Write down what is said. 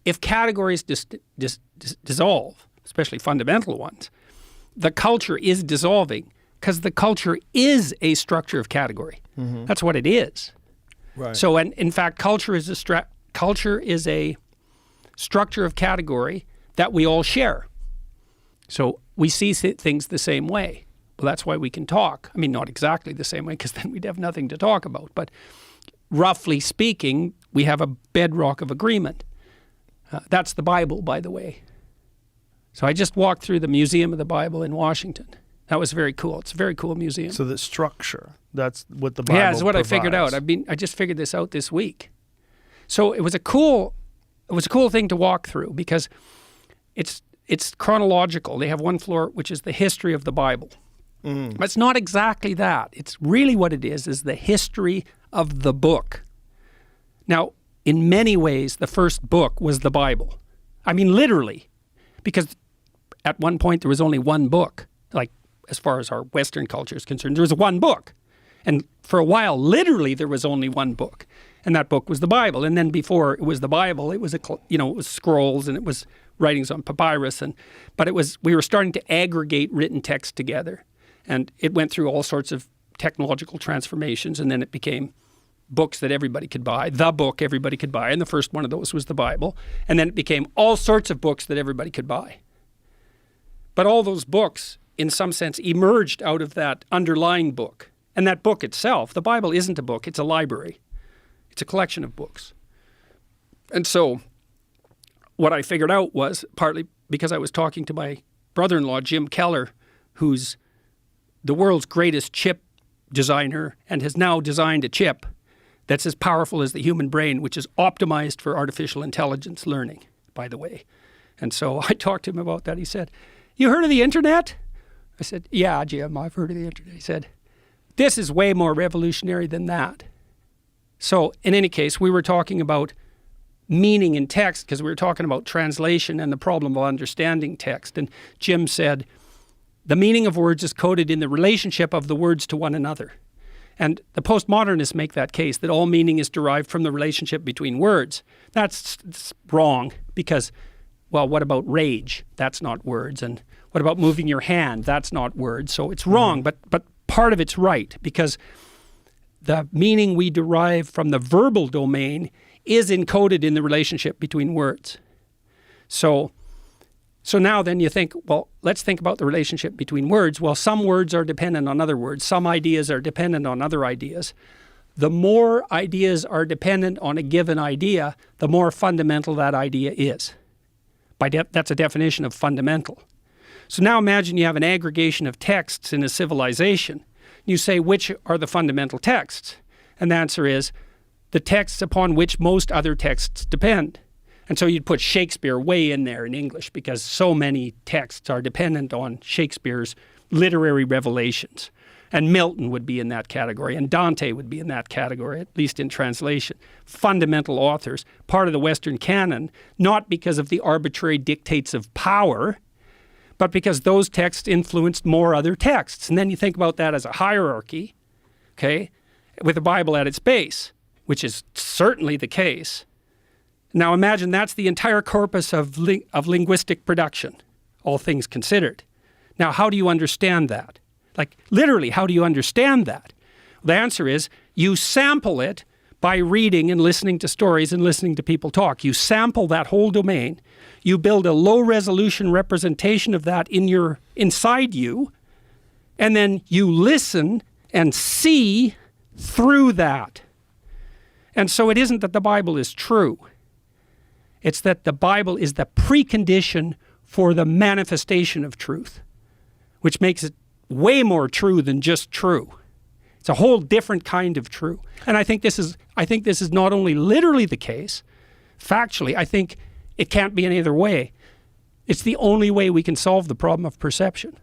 if categories dissolve, especially fundamental ones, the culture is dissolving because the culture is a structure of category. Mm-hmm. That's what it is. Right. So, and in fact, culture is a structure of category that we all share. So we see things the same way. Well, that's why we can talk. I mean, not exactly the same way, because then we'd have nothing to talk about. But roughly speaking, we have a bedrock of agreement. That's the Bible, by the way. So I just walked through the Museum of the Bible in Washington. That was very cool. It's a very cool museum. So the structure, that's what the Bible Yeah, it's what provides. I figured out. I just figured this out this week. So it was a cool thing to walk through because it's chronological. They have one floor which is the history of the Bible. Mm. But it's not exactly that. It's really what it is the history of the book. Now, in many ways, the first book was the Bible. I mean, literally, because at one point there was only one book. Like, as far as our Western culture is concerned, there was one book. And for a while, literally, there was only one book. And that book was the Bible. And then before it was the Bible, it was it was scrolls and it was writings on papyrus. But we were starting to aggregate written text together. And it went through all sorts of technological transformations. And then it became books that everybody could buy, the book everybody could buy. And the first one of those was the Bible. And then it became all sorts of books that everybody could buy. But all those books, in some sense, emerged out of that underlying book. And that book itself, the Bible isn't a book, it's a library. It's a collection of books. And so what I figured out was, partly because I was talking to my brother-in-law, Jim Keller, who's the world's greatest chip designer and has now designed a chip that's as powerful as the human brain, which is optimized for artificial intelligence learning, by the way. And so I talked to him about that. He said, "You heard of the internet?" I said, "Yeah, Jim, I've heard of the internet." He said, "This is way more revolutionary than that." So in any case, we were talking about meaning in text because we were talking about translation and the problem of understanding text. And Jim said, the meaning of words is coded in the relationship of the words to one another. And the postmodernists make that case, that all meaning is derived from the relationship between words. That's wrong because, well, what about rage? That's not words. And what about moving your hand? That's not words. So it's wrong, but part of it's right because the meaning we derive from the verbal domain is encoded in the relationship between words. So now then you think, well, let's think about the relationship between words. Well, some words are dependent on other words. Some ideas are dependent on other ideas. The more ideas are dependent on a given idea, the more fundamental that idea is. That's a definition of fundamental. So now imagine you have an aggregation of texts in a civilization. You say, which are the fundamental texts? And the answer is the texts upon which most other texts depend. And so you'd put Shakespeare way in there in English because so many texts are dependent on Shakespeare's literary revelations. And Milton would be in that category, and Dante would be in that category, at least in translation. Fundamental authors, part of the Western canon, not because of the arbitrary dictates of power, but because those texts influenced more other texts. And then you think about that as a hierarchy, okay, with the Bible at its base, which is certainly the case. Now imagine that's the entire corpus of linguistic production, all things considered. Now, how do you understand that? Like, literally, how do you understand that? The answer is you sample it by reading and listening to stories and listening to people talk. You sample that whole domain. You build a low-resolution representation of that inside you, and then you listen and see through that. And so it isn't that the Bible is true. It's that the Bible is the precondition for the manifestation of truth, which makes it way more true than just true. It's a whole different kind of true. And I think this is not only literally the case, factually, I think it can't be any other way. It's the only way we can solve the problem of perception.